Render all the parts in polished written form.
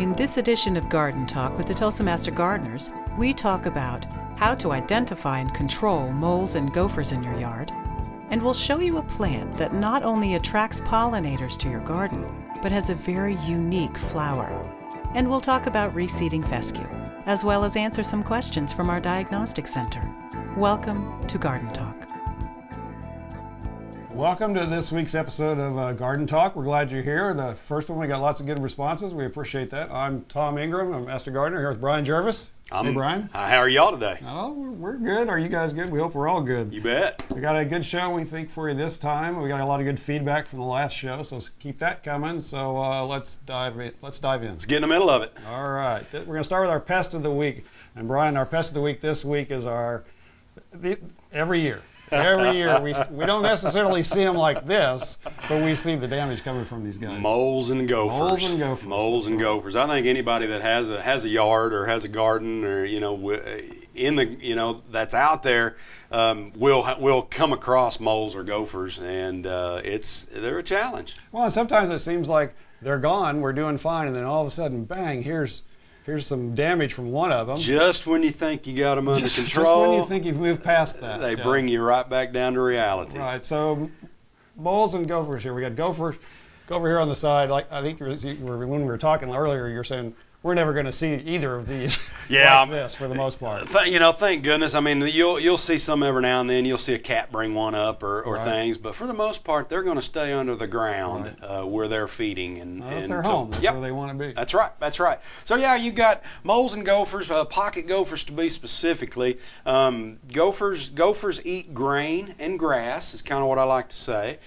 In this edition of Garden Talk with the Tulsa Master Gardeners, we talk about how to identify and control moles and gophers in your yard, and we'll show you a plant that not only attracts pollinators to your garden, but has a very unique flower. And we'll talk about reseeding fescue, as well as answer some questions from our diagnostic center. Welcome to Garden Talk. Welcome to this week's episode of Garden Talk. We're glad you're here. The first one, we got lots of good responses. We appreciate that. I'm Tom Ingram. I'm Master Gardener here with Brian Jervis. Hey, Brian. How are y'all today? Oh, we're good. Are you guys good? We hope we're all good. You bet. We got a good show, we think, for you this time. We got a lot of good feedback from the last show, so keep that coming. So let's dive in. Let's get in the middle of it. All right. We're going to start with our pest of the week. And Brian, our pest of the week this week is every year. Every year, we don't necessarily see them like this, but we see the damage coming from these guys. Moles and gophers. Moles and gophers. Moles and gophers. I think anybody that has a yard or has a garden or that's out there will come across moles or gophers, and they're a challenge. Well, and sometimes it seems like they're gone, we're doing fine, and then all of a sudden, bang! Here's some damage from one of them. Just when you think you got them under control. Just when you think you've moved past that. They bring you right back down to reality. Right, so moles and gophers here. We got gophers over here on the side. Like I think when we were talking earlier, you're saying we're never going to see either of these like this for the most part. Thank goodness. I mean, you'll see some every now and then. You'll see a cat bring one up or right. things, but for the most part, they're going to stay under the ground where they're feeding. That's their home. That's where they want to be. That's right. So yeah, you've got moles and gophers, pocket gophers to be specifically. Gophers eat grain and grass is kind of what I like to say.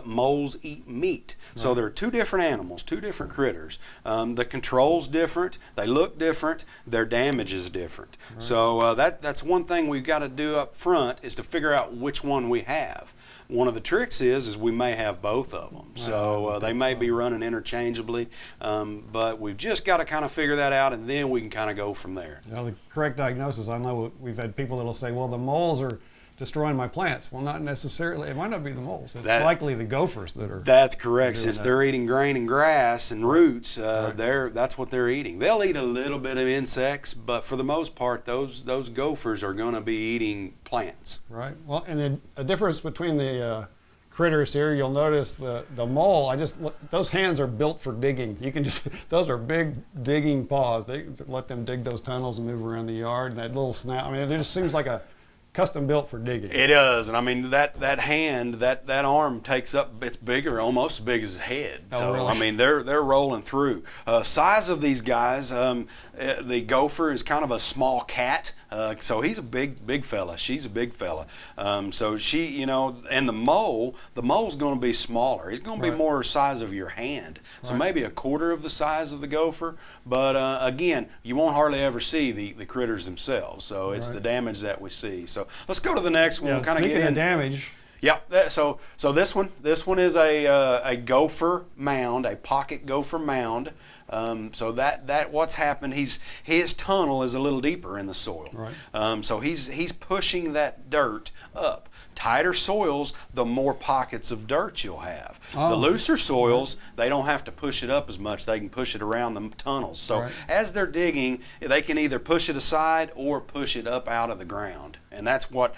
Moles eat meat. Right. So they're two different animals, two different critters. The control's different. They look different. Their damage is different. Right. So that's one thing we've got to do up front is to figure out which one we have. One of the tricks is we may have both of them. So they may be running interchangeably, but we've just got to kind of figure that out, and then we can kind of go from there. The correct diagnosis, I know we've had people that will say, well, the moles are destroying my plants. Well, not necessarily. It might not be the moles. It's likely the gophers that are. That's correct. Since they're eating grain and grass and roots, that's what they're eating. They'll eat a little bit of insects, but for the most part, those gophers are going to be eating plants. Right. Well, and a difference between the critters here, you'll notice the mole. Those hands are built for digging. You can those are big digging paws. They let them dig those tunnels and move around the yard. And that little snap. I mean, it just seems like a custom built for digging. It does, and I mean that hand, that arm takes up. It's bigger, almost as big as his head. Oh, so really? I mean they're rolling through. Size of these guys, the gopher is kind of a small cat. So he's a big fella. She's a big fella. So she, and the mole's going to be smaller. He's going to be more size of your hand. So maybe a quarter of the size of the gopher. But again, you won't hardly ever see the critters themselves. So it's the damage that we see. So let's go to the next one. Yeah, Kind of get in. Speaking of damage. Yeah. So this one is a gopher mound, a pocket gopher mound. So that what's happened, his tunnel is a little deeper in the soil. Right. So he's pushing that dirt up. Tighter soils, the more pockets of dirt you'll have. The looser soils, they don't have to push it up as much. They can push it around the tunnels. So as they're digging, they can either push it aside or push it up out of the ground. And that's what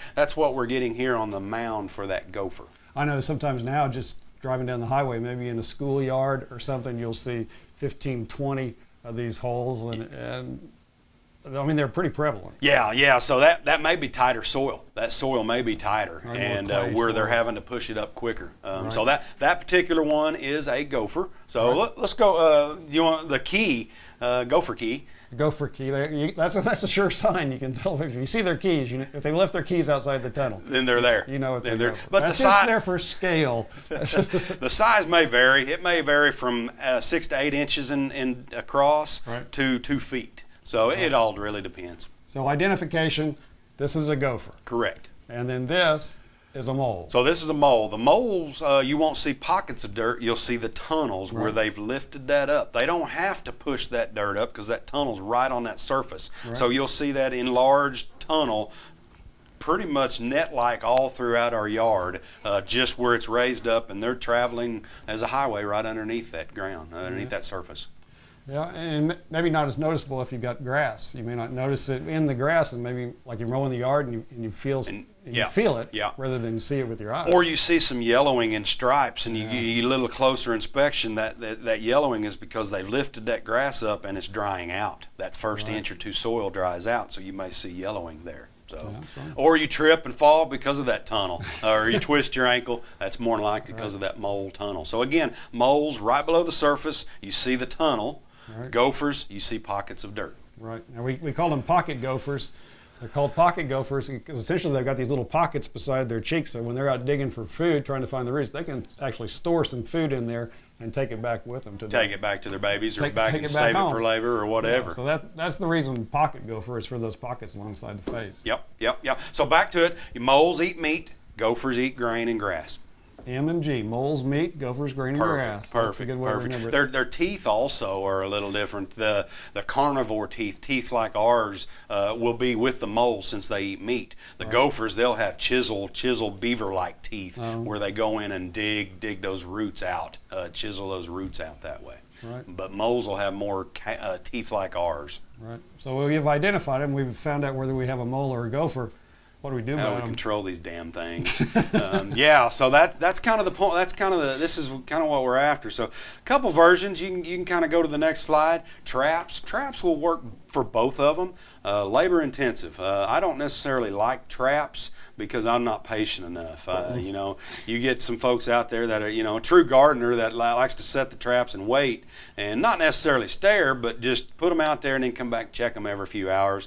we're getting here on the mound for that gopher. I know sometimes now just driving down the highway, maybe in a schoolyard or something, you'll see 15, 20 of these holes, and I mean, they're pretty prevalent. Yeah. So that may be tighter soil. That soil may be tighter, and where they're having to push it up quicker. So that particular one is a gopher. So let's go. You want the key, gopher key. Gopher key. That's a sure sign. You can tell if you see their keys. If they left their keys outside the tunnel, then they're there. You know it's there. But that's just there for scale. The size may vary. It may vary from 6 to 8 inches in across to 2 feet. So it all really depends. So identification, this is a gopher. Correct. And then this is a mole. So this is a mole. The moles, you won't see pockets of dirt. You'll see the tunnels where they've lifted that up. They don't have to push that dirt up because that tunnel's right on that surface. So you'll see that enlarged tunnel pretty much net-like all throughout our yard, just where it's raised up, and they're traveling as a highway right underneath that ground, underneath that surface. Yeah, and maybe not as noticeable if you've got grass. You may not notice it in the grass, and maybe like you're mowing the yard and you feel you feel it rather than see it with your eyes. Or you see some yellowing in stripes, and you get a little closer inspection. That yellowing is because they've lifted that grass up and it's drying out. That first inch or two soil dries out, so you may see yellowing there. So, or you trip and fall because of that tunnel, or you twist your ankle. That's more than likely because of that mole tunnel. So again, moles right below the surface, you see the tunnel. Right. Gophers, you see pockets of dirt. Right. Now we call them pocket gophers. They're called pocket gophers because essentially they've got these little pockets beside their cheeks. So when they're out digging for food, trying to find the roots, they can actually store some food in there and take it back with them. Take it back to their babies, or save it for labor or whatever. Yeah, so that's the reason pocket gopher is for those pockets alongside the face. Yep. So back to it. Moles eat meat. Gophers eat grain and grass. M&G, moles, meat, gophers, grain, and grass. Perfect. That's a good way to remember it. Their teeth also are a little different. The carnivore teeth like ours, will be with the moles since they eat meat. The gophers, they'll have chisel beaver-like teeth where they go in and dig those roots out, chisel those roots out that way. Right. But moles will have more teeth like ours. Right. So we've identified them. We've found out whether we have a mole or a gopher. What do we do about them? How do we control these damn things? So that's kind of the point. This is kind of what we're after. So a couple versions. You can kind of go to the next slide. Traps will work for both of them. Labor intensive. I don't necessarily like traps because I'm not patient enough. You get some folks out there that are, a true gardener that likes to set the traps and wait, and not necessarily stare, but just put them out there and then come back and check them every few hours.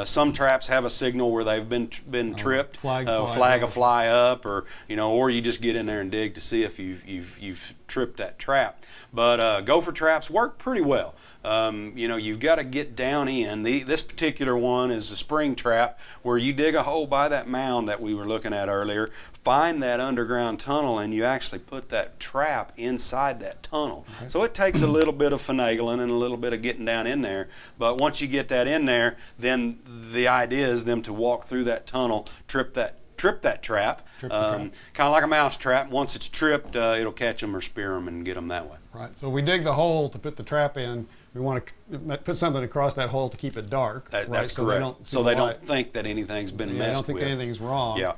Some traps have a signal where they've been tripped, flag a fly up, or you just get in there and dig to see if you've tripped that trap. But gopher traps work pretty well. You've got to get down in. This particular one is a spring trap where you dig a hole by that mound that we were looking at earlier, find that underground tunnel, and you actually put that trap inside that tunnel. Okay. So it takes a little bit of finagling and a little bit of getting down in there, but once you get that in there, then the idea is them to walk through that tunnel, trip that trap, kind of like a mouse trap. Once it's tripped, it'll catch them or spear them and get them that way. Right. So we dig the hole to put the trap in. We want to put something across that hole to keep it dark. That's correct. So they don't think that anything's been messed with. They don't think anything's wrong. Yeah.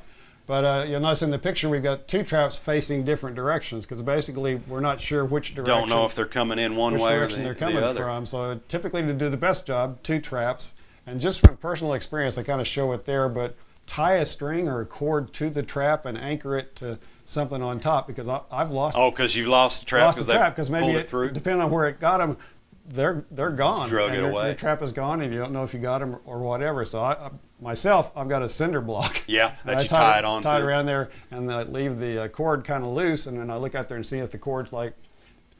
But you'll notice in the picture we've got two traps facing different directions because basically we're not sure which direction. Don't know if they're coming in one way or they're coming the other. from. So typically to do the best job, two traps. And just from personal experience, I kind of show it there, but tie a string or a cord to the trap and anchor it to something on top because I've lost. Oh, because you lost the trap because maybe depending on where it got them, they're gone. Drug it away. Your trap is gone, and you don't know if you got them or whatever. So I've got a cinder block. Yeah, that you tie it on. Tie it around there, and leave the cord kind of loose, and then I look out there and see if the cord's like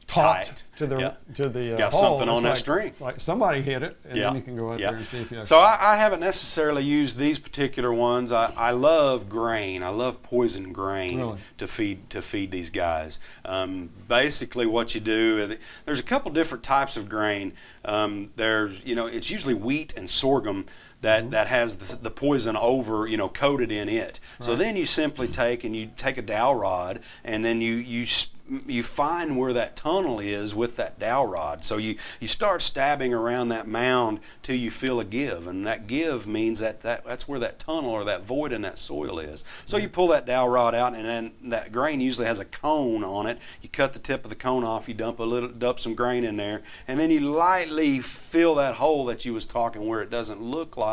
taut to the got hole. Something on that string. Like somebody hit it, and then you can go out there and see if you actually. So I haven't necessarily used these particular ones. I love grain. I love poison grain to feed these guys. Basically, what you do, there's a couple different types of grain. It's usually wheat and sorghum that has the poison over, coated in it. Right. So then you simply take a dowel rod, and then you find where that tunnel is with that dowel rod. So you start stabbing around that mound till you feel a give, and that give means that's where that tunnel or that void in that soil is. So you pull that dowel rod out, and then that grain usually has a cone on it. You cut the tip of the cone off, you dump some grain in there, and then you lightly fill that hole that you was talking where it doesn't look like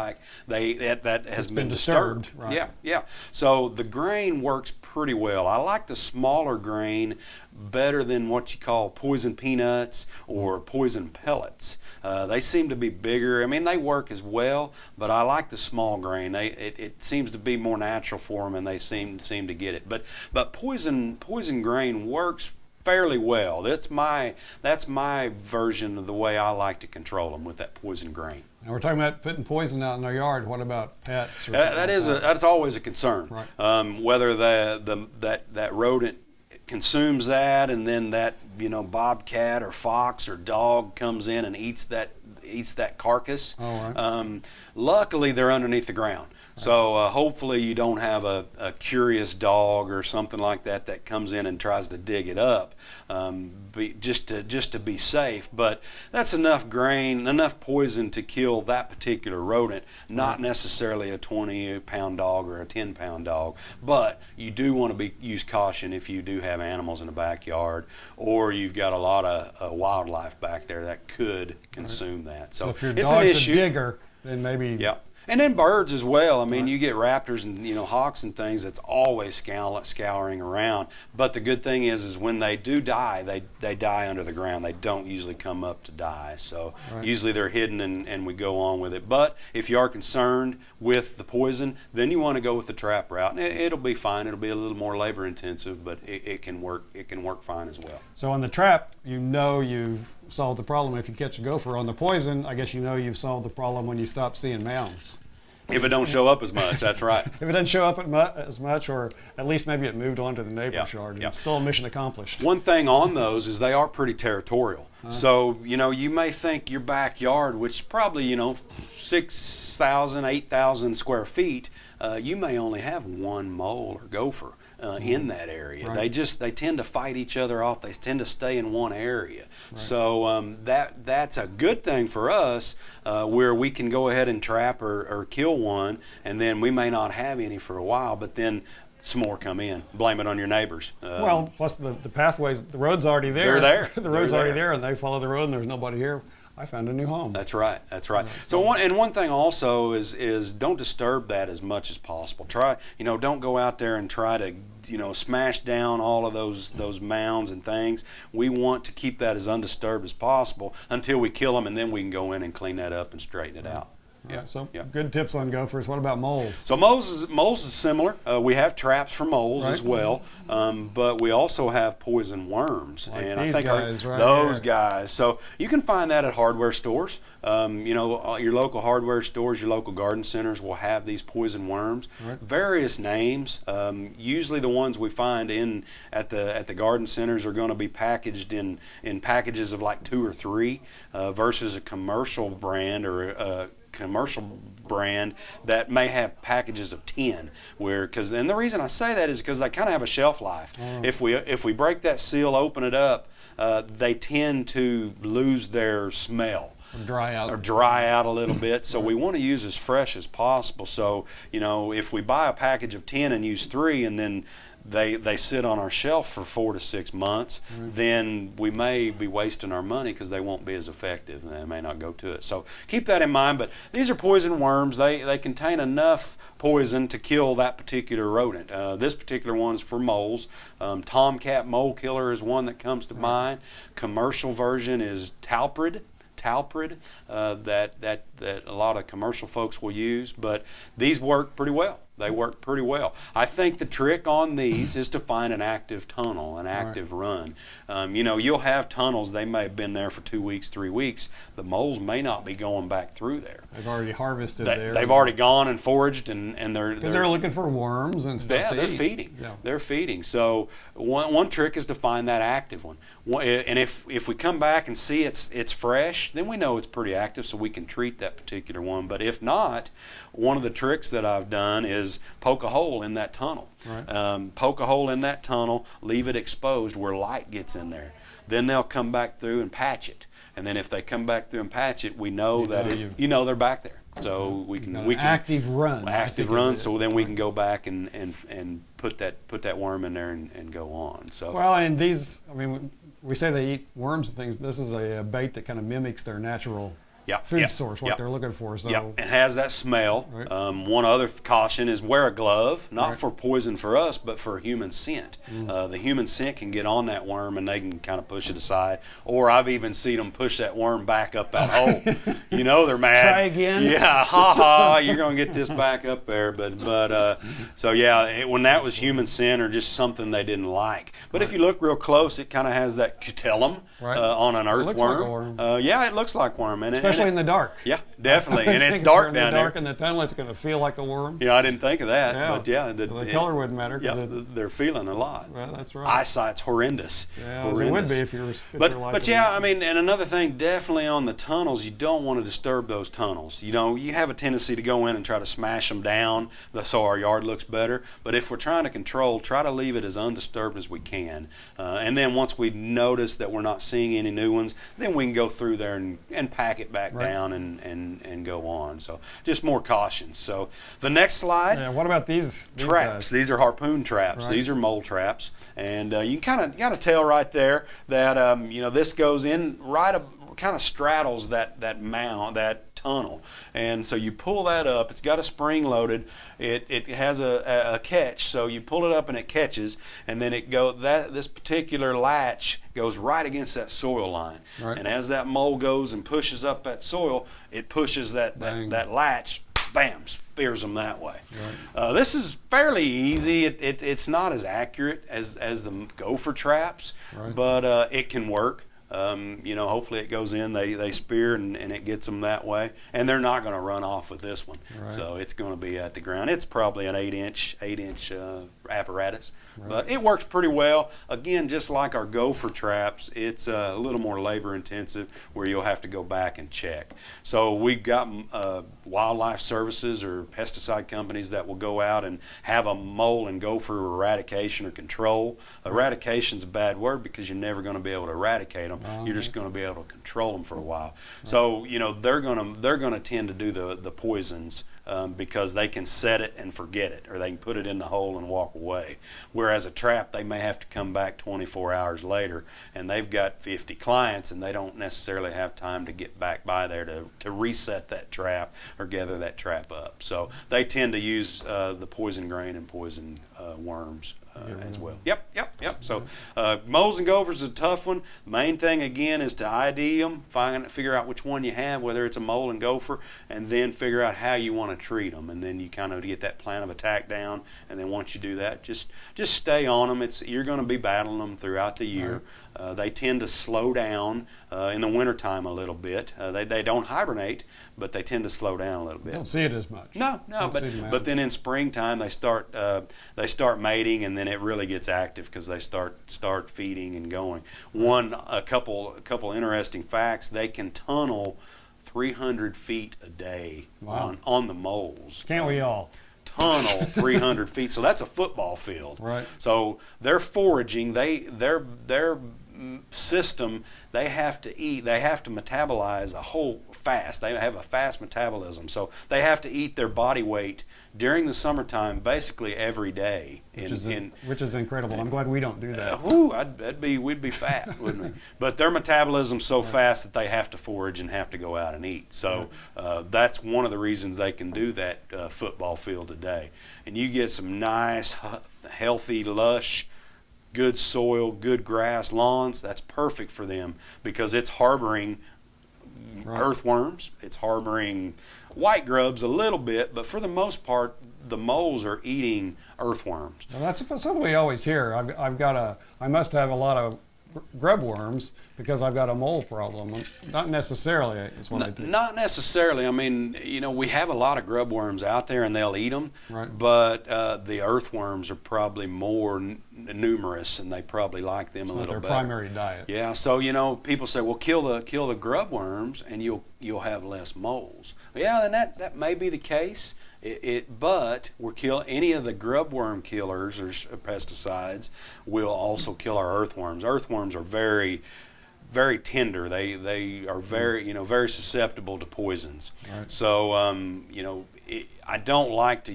that has been disturbed. Right. Yeah. So the grain works pretty well. I like the smaller grain better than what you call poison peanuts or poison pellets. They seem to be bigger. I mean, they work as well, but I like the small grain. It seems to be more natural for them, and they seem to get it. But poison grain works fairly well. That's my version of the way I like to control them with that poison grain. Now we're talking about putting poison out in our yard. What about pets? That's always a concern. Right. Whether that rodent consumes that, and then that bobcat or fox or dog comes in and eats that carcass. All right. Luckily, they're underneath the ground. So hopefully you don't have a curious dog or something like that comes in and tries to dig it up, just to be safe. But that's enough grain, enough poison to kill that particular rodent, not necessarily a 20-pound dog or a 10-pound dog. But you do want to use caution if you do have animals in the backyard, or you've got a lot of wildlife back there that could consume that. So if your it's an dog's issue. a digger, then maybe. Yeah. And then birds as well. I mean, you get raptors and hawks and things that's always scouring around. But the good thing is when they do die, they die under the ground. They don't usually come up to die. So usually they're hidden and we go on with it. But if you are concerned with the poison, then you want to go with the trap route. And it'll be fine. It'll be a little more labor intensive, but it can work. It can work fine as well. So on the trap, you've solved the problem if you catch a gopher. On the poison, I guess you've solved the problem when you stop seeing mounds. If it don't show up as much, that's right. If it doesn't show up as much, or at least maybe it moved on to the neighbor's yard, and still a mission accomplished. One thing on those is they are pretty territorial. So, you may think your backyard, which is probably, 6,000, 8,000 square feet, you may only have one mole or gopher in that area. Right. They tend to fight each other off. They tend to stay in one area. Right. So that's a good thing for us, where we can go ahead and trap or kill one, and then we may not have any for a while, but then some more come in. Blame it on your neighbors. Well, plus the pathways, the road's already there. They're there. The road's already there, and they follow the road, and there's nobody here. I found a new home. That's right. So one thing also is don't disturb that as much as possible. Try, don't go out there and try to, smash down all of those mounds and things. We want to keep that as undisturbed as possible until we kill them, and then we can go in and clean that up and straighten it out. Good tips on gophers. What about moles? So moles is similar. We have traps for moles as well, but we also have poison worms, and I think those guys. So you can find that at hardware stores. Your local hardware stores, your local garden centers will have these poison worms. Various names. Usually the ones we find at the garden centers are going to be packaged in packages of like 2 or 3, versus a commercial brand or a commercial brand that may have packages of 10, and the reason I say that is because they kind of have a shelf life. If we break that seal, open it up, they tend to lose their smell. Or dry out a little bit. So we want to use as fresh as possible. So, if we buy a package of 10 and use 3 and then they sit on our shelf for 4 to 6 months, then we may be wasting our money because they won't be as effective and they may not go to it. So keep that in mind. But these are poison worms. They contain enough poison to kill that particular rodent. This particular one's for moles. Tomcat mole killer is one that comes to mind. Commercial version is talprid, that a lot of commercial folks will use, but these work pretty well. They work pretty well. I think the trick on these is to find an active tunnel, an active run. You'll have tunnels, they may have been there for 2 weeks, 3 weeks. The moles may not be going back through there. They've already harvested there. They've already gone and foraged, and they're looking for worms and stuff to they're eat. feeding. Yeah. They're feeding. So one trick is to find that active one. And if we come back and see it's fresh, then we know it's pretty active, so we can treat that particular one. But if not, one of the tricks that I've done is poke a hole in that tunnel. Poke a hole in that tunnel, leave it exposed where light gets in there. Then they'll come back through and patch it. And then if they come back through and patch it, we know they're back there. So we can active run. Active run. So then we can go back and put that worm in there and go on. So and these, we say they eat worms and things. This is a bait that kind of mimics their natural food source, what they're looking for. So it has that smell. One other caution is wear a glove, not for poison for us, but for human scent. The human scent can get on that worm and they can kind of push it aside. Or I've even seen them push that worm back up that hole. They're mad. Try again. Yeah, ha, you're going to get this back up there. But when that was human scent or just something they didn't like. But if you look real close, it kind of has that cutellum on an earthworm. It looks like a worm. It looks like worm. And especially in the dark. Yeah, definitely. And it's If dark you're in down the dark there. in the tunnel, it's going to feel like a worm. Yeah, I didn't think of that. Yeah. But yeah, The color wouldn't matter. Yeah, they're feeling a lot. Well, that's right. Eyesight's horrendous. Yeah, as it would be if you were. But yeah, I mean, and another thing, definitely on the tunnels, you don't want to disturb those tunnels. You know, you have a tendency to go in and try to smash them down so our yard looks better. But if we're trying to control, try to leave it as undisturbed as we can. And then once we notice that we're not seeing any new ones, then we can go through there and pack it back down and go on. So just more caution. So the next slide. Yeah, what about these traps? Guys? These are harpoon traps. Right. These are mole traps, and you can kind of tell right there that you know, this goes in right kind of straddles that tunnel, and so you pull that up. It's got a spring loaded. It has a catch, so you pull it up and it catches, and then this particular latch goes right against that soil line, and as that mole goes and pushes up that soil, it pushes that latch, bam, spears them that way. Right. This is fairly easy. It's not as accurate as the gopher traps, but it can work. You know, hopefully it goes in, they spear and it gets them that way, and they're not going to run off with this one. So it's going to be at the ground. It's probably an 8-inch apparatus, but it works pretty well. Again, just like our gopher traps, it's a little more labor intensive where you'll have to go back and check. So we've got wildlife services or pesticide companies that will go out and have a mole and gopher eradication or control. Eradication's a bad word because you're never going to be able to eradicate them. You're just going to be able to control them for a while. So you know, they're going to tend to do the poisons because they can set it and forget it, or they can put it in the hole and walk away. Whereas a trap, they may have to come back 24 hours later, and they've got 50 clients, and they don't necessarily have time to get back by there to reset that trap or gather that trap up. So they tend to use the poison grain and poison worms as well. Yep. So moles and gophers is a tough one. The main thing again is to ID them, figure out which one you have, whether it's a mole and gopher, and then figure out how you want to treat them. And then you kind of get that plan of attack down. And then once you do that, just stay on them. You're going to be battling them throughout the year. They tend to slow down in the wintertime a little bit. They don't hibernate, but they tend to slow down a little bit. Don't see it as much. No, but then in springtime they start mating, and then it really gets active because they start feeding and going. A couple interesting facts: they can tunnel 300 feet a day on the moles. Can't we all? Tunnel 300 feet, so that's a football field. Right. So they're foraging. Their system, they have to eat. They have to metabolize a whole fast. They have a fast metabolism, so they have to eat their body weight during the summertime, basically every day. Which is incredible. I'm glad we don't do that. We'd be fat, wouldn't we? But their metabolism's so fast that they have to forage and have to go out and eat. So that's one of the reasons they can do that football field today. And you get some nice, healthy, lush, good soil, good grass, lawns. That's perfect for them because it's harboring earthworms. It's harboring white grubs a little bit, but for the most part, the moles are eating earthworms. Well, that's something we always hear. I must have a lot of grub worms because I've got a mole problem. Not necessarily is what I think. Not necessarily. I mean, you know, we have a lot of grub worms out there and they'll eat them, but the earthworms are probably more numerous and they probably like them a little better. Their primary diet. Yeah, so you know, people say, well, kill the grub worms and you'll have less moles. Yeah, and that may be the case. But any of the grub worm killers or pesticides will also kill our earthworms. Earthworms are very, very tender. They are very susceptible to poisons. Right. So you know, I don't like to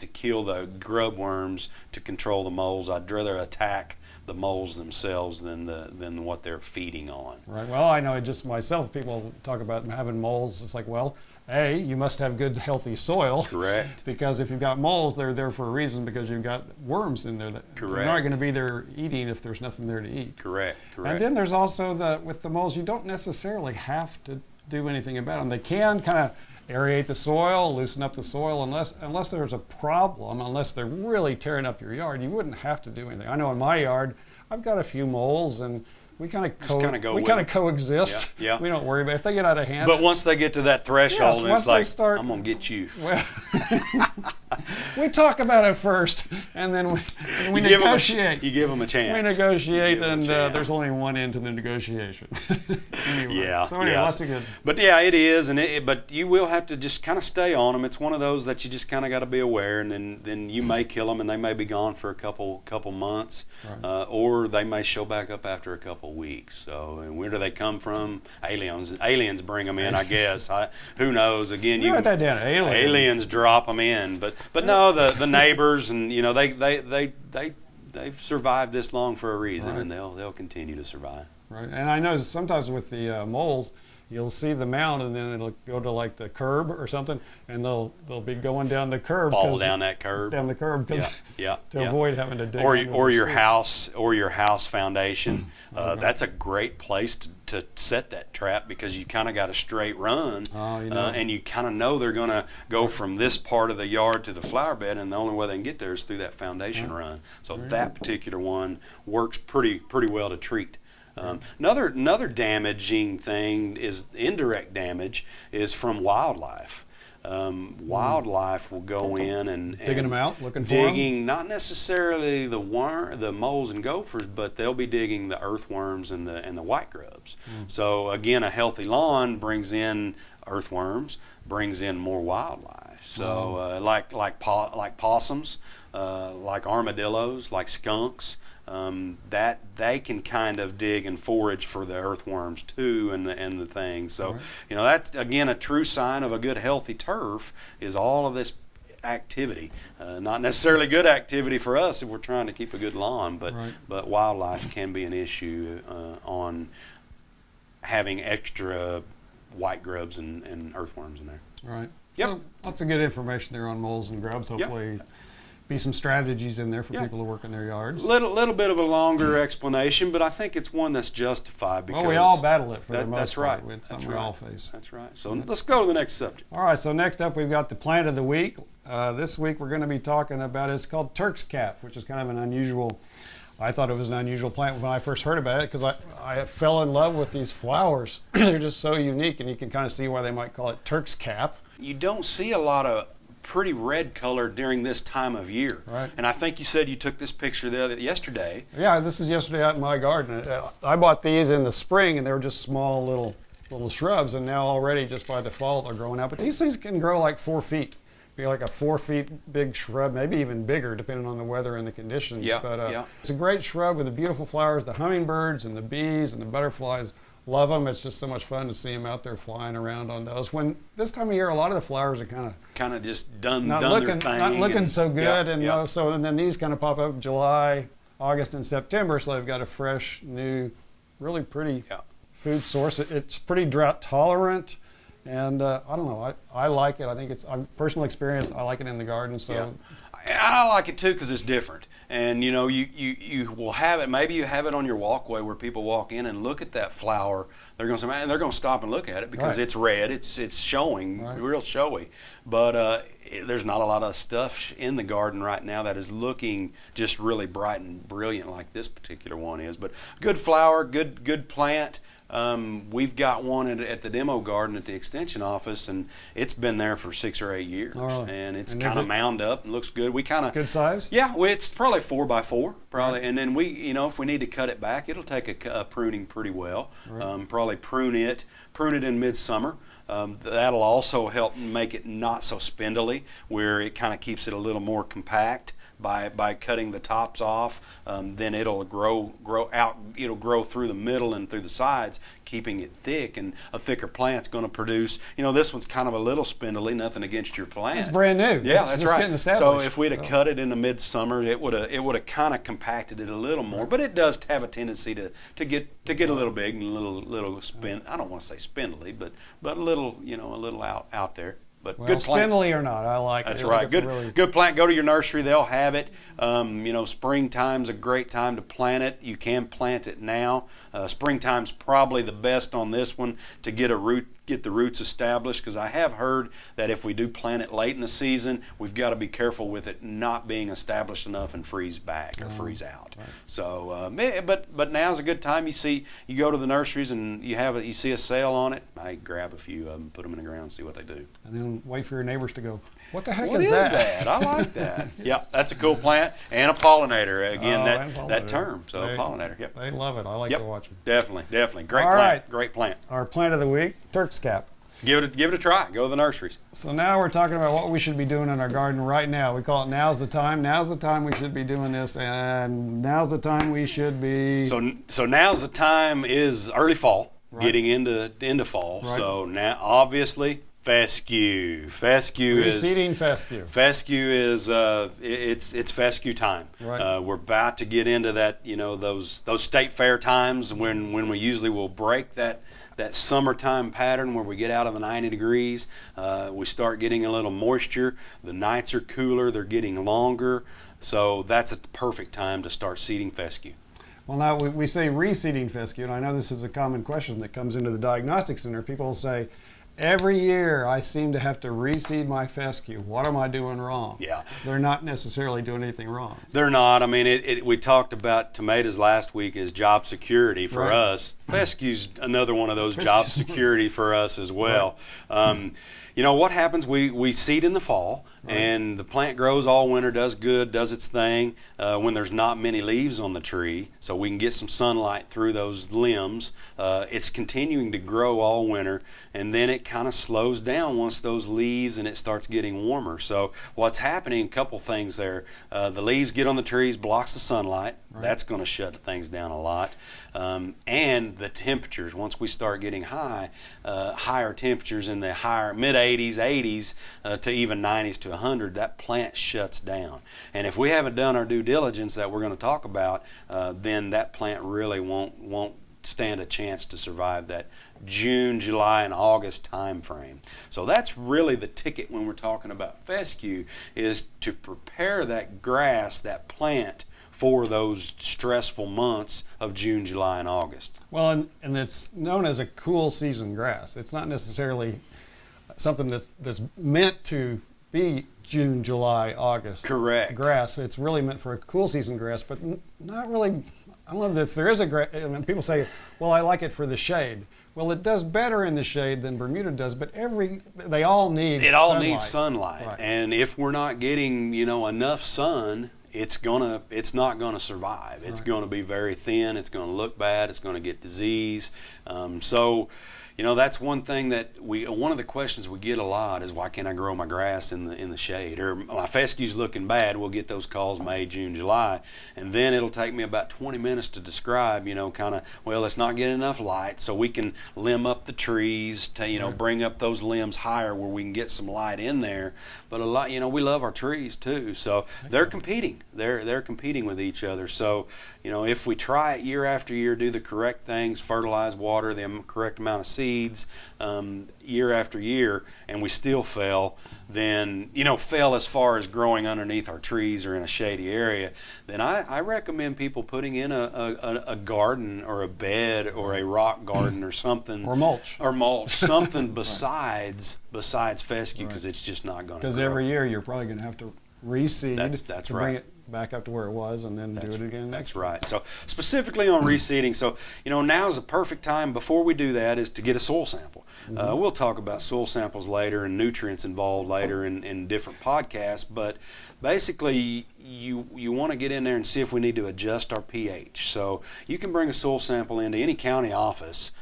kill the grub worms to control the moles. I'd rather attack the moles themselves than what they're feeding on. Right. Well, I know just myself. People talk about having moles. It's like, well, you must have good, healthy soil. Correct. Because if you've got moles, they're there for a reason because you've got worms in there. They're not going to be there eating if there's nothing there to eat. Correct. And then there's also with the moles, you don't necessarily have to do anything about them. They can kind of aerate the soil, loosen up the soil, unless there's a problem, unless they're really tearing up your yard, you wouldn't have to do anything. I know in my yard, I've got a few moles, and we kind of coexist. Yeah. We don't worry about it. If they get out of hand. But once they get to that threshold, Yes, and it's like, I'm going to get you. Well, we talk about it first, and then we negotiate. You give them a chance. We negotiate, and there's only one end to the negotiation. Anyway, Yeah. so anyway, lots of good. But yeah, it is, but you will have to just kind of stay on them. It's one of those that you just kind of got to be aware, and then you may kill them, and they may be gone for a couple months, Right. or they may show back up after a couple weeks. So, and where do they come from? Aliens bring them in, I guess. Who knows? Again, you write that down. Aliens drop them in, but no, the neighbors, and they've survived this long for a reason, Right. and they'll continue to survive. Right, and I know sometimes with the moles, you'll see the mound, and then it'll go to like the curb or something, and they'll be going down the curb. Fall down that curb. Down the curb, because Yeah. to avoid having to dig. Or under your the house foundation. Okay. That's a great place to set that trap, because you kind of got a straight run, and you kind of know they're going to go from this part of the yard to the flower bed, and the only way they can get there is through that foundation run. So that particular one works pretty well to treat. Another damaging thing is indirect damage is from wildlife. Wildlife will go in and digging them out, looking for them? digging, not necessarily the moles and gophers, but they'll be digging the earthworms and the white grubs. So again, a healthy lawn brings in earthworms, brings in more wildlife. So like possums, like armadillos, like skunks. That they can kind of dig and forage for the earthworms too, and the things. So that's again a true sign of a good healthy turf is all of this activity. Not necessarily good activity for us if we're trying to keep a good lawn, but wildlife can be an issue on having extra white grubs and earthworms in there. Right. Yep. So, lots of good information there on moles and grubs. Hopefully. Be some strategies in there for people to work in their yards. Little bit of a longer explanation, but I think it's one that's justified because we all battle it for the most that's part. right. It's something we all face. That's right. So let's go to the next subject. All right. So next up, we've got the plant of the week. This week we're going to be talking about it's called Turk's cap, which is kind of an unusual. I thought it was an unusual plant when I first heard about it because I fell in love with these flowers. They're just so unique, and you can kind of see why they might call it Turk's cap. You don't see a lot of pretty red color during this time of year. Right. And I think you said you took this picture yesterday. Yeah, this is yesterday out in my garden. I bought these in the spring, and they were just small little shrubs, and now already just by default they're growing out. But these things can grow like 4 feet. Be like a 4 feet big shrub, maybe even bigger depending on the weather and the conditions. But it's a great shrub with the beautiful flowers. The hummingbirds and the bees and the butterflies love them. It's just so much fun to see them out there flying around on those. When this time of year, a lot of the flowers are kind of just done not their thing. Not looking so good. And then these kind of pop up in July, August, and September. So they've got a fresh, new, really pretty food source. It's pretty drought tolerant. And I don't know, I like it. I think it's personal experience. I like it in the garden. So I like it too because it's different. And you will have it. Maybe you have it on your walkway where people walk in and look at that flower. They're going to say, man, they're going to stop and look at it because it's red. It's showing, real showy. But there's not a lot of stuff in the garden right now that is looking just really bright and brilliant like this particular one is. But good flower, good plant. We've got one at the demo garden at the extension office, and it's been there for 6 or 8 years, and it's kind of mound up and looks good. We kind of good size. Yeah, well, it's probably 4 by 4, probably, and then we, if we need to cut it back, it'll take a pruning pretty well. Probably prune it in midsummer. That'll also help make it not so spindly, where it kind of keeps it a little more compact. By cutting the tops off, then it'll grow out. It'll grow through the middle and through the sides, keeping it thick. And a thicker plant's going to produce. This one's kind of a little spindly. Nothing against your plant. It's brand new. Yeah, that's right. Getting established. So if we'd have cut it in the midsummer, it would have kind of compacted it a little more. But it does have a tendency to get a little big and a little spin. I don't want to say spindly, but a little a little out there. But good plant. Spindly or not, I like it. That's right. Good plant. Go to your nursery; they'll have it. Springtime's a great time to plant it. You can plant it now. Springtime's probably the best on this one to get a root get the roots established, because I have heard that if we do plant it late in the season, we've got to be careful with it not being established enough and freeze back or freeze out. Right. So, but now's a good time. You go to the nurseries and you see a sale on it. I grab a few of them, put them in the ground, see what they do. And then wait for your neighbors to go, what the heck What is is that? I like that. Yep, that's a cool plant and a pollinator. Again, and that pollinator. term. So pollinator. Yep. They love it. I like Yep. to watch them. Definitely. Great All plant. right. Great plant. Our plant of the week, Turk's cap. Give it a try. Go to the nurseries. So now we're talking about what we should be doing in our garden right now. We call it now's the time. Now's the time we should be doing this, and now's the time we should be. So now's the time is early fall, Right. getting into fall. Right. So now obviously fescue. Reseeding fescue. Fescue is it's fescue time. Right. We're about to get into that, those state fair times when we usually will break that summertime pattern where we get out of the 90 degrees. We start getting a little moisture. The nights are cooler. They're getting longer. So that's a perfect time to start seeding fescue. Well, now we say reseeding fescue, and I know this is a common question that comes into the diagnostic center. People will say, every year I seem to have to reseed my fescue. What am I doing wrong? Yeah. They're not necessarily doing anything wrong. They're not. I mean, we talked about tomatoes last week as job security for Right. us. Fescue's another one of those job security for us as well. Right. What happens? We seed in the fall, Right. and the plant grows all winter, does good, does its thing when there's not many leaves on the tree, so we can get some sunlight through those limbs. It's continuing to grow all winter, and then it kind of slows down once those leaves and it starts getting warmer. So what's happening, a couple things there. The leaves get on the trees, blocks the sunlight. Right. That's going to shut things down a lot. And the temperatures, once we start getting higher temperatures in the higher mid-80s, 80s to even 90s to 100, that plant shuts down. And if we haven't done our due diligence that we're going to talk about, then that plant really won't stand a chance to survive that June, July, and August time frame. So that's really the ticket when we're talking about fescue, is to prepare that grass, that plant, for those stressful months of June, July, and August. Well, and it's known as a cool season grass. It's not necessarily something that's meant to be June, July, August. Correct. Grass. It's really meant for a cool season grass, but not really. I don't know if there is a grass. I mean, people say, well, I like it for the shade. Well, it does better in the shade than Bermuda does, but they all need It all needs sunlight. Right. And if we're not getting, enough sun, it's not gonna survive. It's Right. gonna be very thin. It's gonna look bad. It's gonna get disease. So that's one thing that one of the questions we get a lot is, why can't I grow my grass in the shade? Or my fescue's looking bad. We'll get those calls May, June, July, and then it'll take me about 20 minutes to describe, it's not getting enough light, so we can limb up the trees to, bring up those limbs higher where we can get some light in there. But a lot, we love our trees too, so they're competing. They're competing with each other. So, if we try it year after year, do the correct things, fertilize, water the correct amount of seeds year after year, and we still fail, then fail as far as growing underneath our trees or in a shady area, then I recommend people putting in a garden or a bed or a rock garden or something, Or mulch. something besides fescue, because it's just not going to. Because every year you're probably going to have to reseed That's to right. bring it back up to where it was, and then do it again. That's right. So specifically on reseeding, so now is a perfect time before we do that is to get a soil sample. We'll talk about soil samples later and nutrients involved later in different podcasts, but basically you want to get in there and see if we need to adjust our pH. So you can bring a soil sample into any county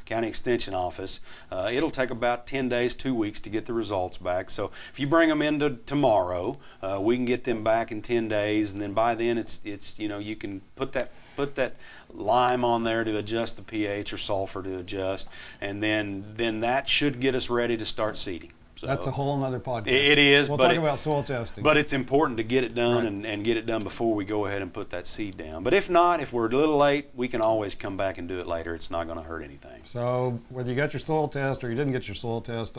extension office. It'll take about 10 days, 2 weeks to get the results back. So if you bring them into tomorrow, we can get them back in 10 days, and then by then it's you can put that lime on there to adjust the pH, or sulfur to adjust, and then that should get us ready to start seeding. So That's a whole nother podcast. It is. We'll but talk about soil testing. But it's important to get it done, Right. and get it done before we go ahead and put that seed down. But if not, if we're a little late, we can always come back and do it later. It's not going to hurt anything. So whether you got your soil test or you didn't get your soil test,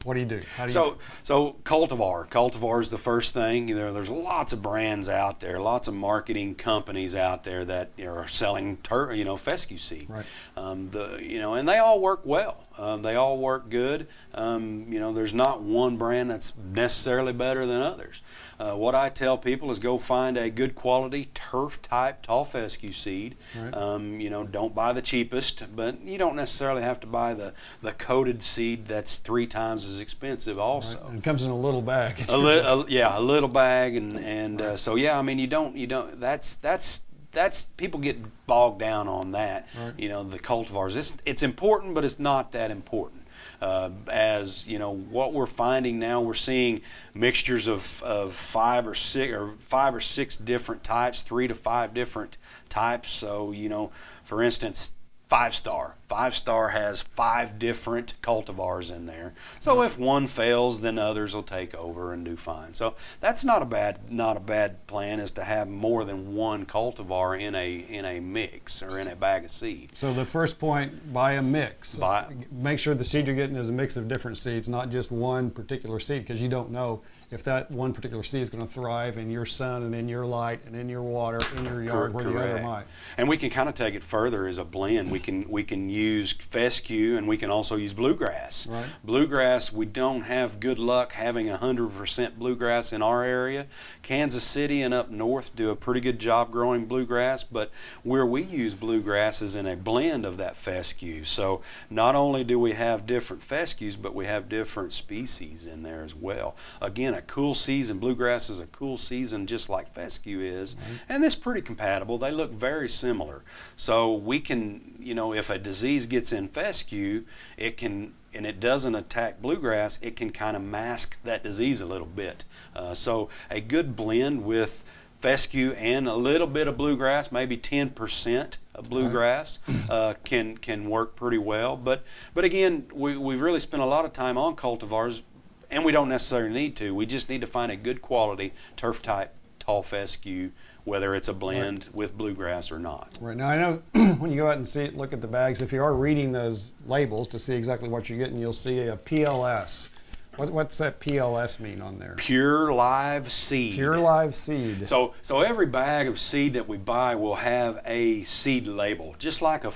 what do you do? How do So cultivar is the first thing. There's lots of brands out there, lots of marketing companies out there that are selling fescue seed. Right. And they all work well. They all work good. There's not one brand that's necessarily better than others. What I tell people is go find a good quality turf type tall fescue seed. Right. Don't buy the cheapest, but you don't necessarily have to buy the coated seed that's 3 times as expensive also. Right. And it comes in a little bag. A little bag, and so yeah, I mean you don't. That's people get bogged down on that. Right. The cultivars. It's important, but it's not that important. As what we're finding now, we're seeing mixtures of 5 or 6 different types, 3 to 5 different types. So for instance, 5-star has 5 different cultivars in there. So if one fails, then others will take over and do fine. So that's not a bad plan, is to have more than one cultivar in a mix or in a bag of seed. So the first point, buy a mix. Make sure the seed you're getting is a mix of different seeds, not just one particular seed, because you don't know if that one particular seed is going to thrive in your sun and in your light and in your water in your yard where the other might. And we can kind of take it further as a blend. We can use fescue, and we can also use bluegrass. Right. Bluegrass, we don't have good luck having 100% bluegrass in our area. Kansas City and up north do a pretty good job growing bluegrass, but where we use bluegrass is in a blend of that fescue. So not only do we have different fescues, but we have different species in there as well. Again, a cool season, bluegrass is a cool season just like fescue is, and it's pretty compatible. They look very similar. So we can, if a disease gets in fescue, and it doesn't attack bluegrass, it can kind of mask that disease a little bit. So a good blend with fescue and a little bit of bluegrass, maybe 10% of bluegrass, can work pretty well. But again, we've really spent a lot of time on cultivars, and we don't necessarily need to. We just need to find a good quality turf type tall fescue, whether it's a blend with bluegrass or not. Right. Now I know when you go out and look at the bags, if you are reading those labels to see exactly what you're getting, you'll see a PLS. What's that PLS mean on there? Pure live seed. Pure live seed. So every bag of seed that we buy will have a seed label, just like a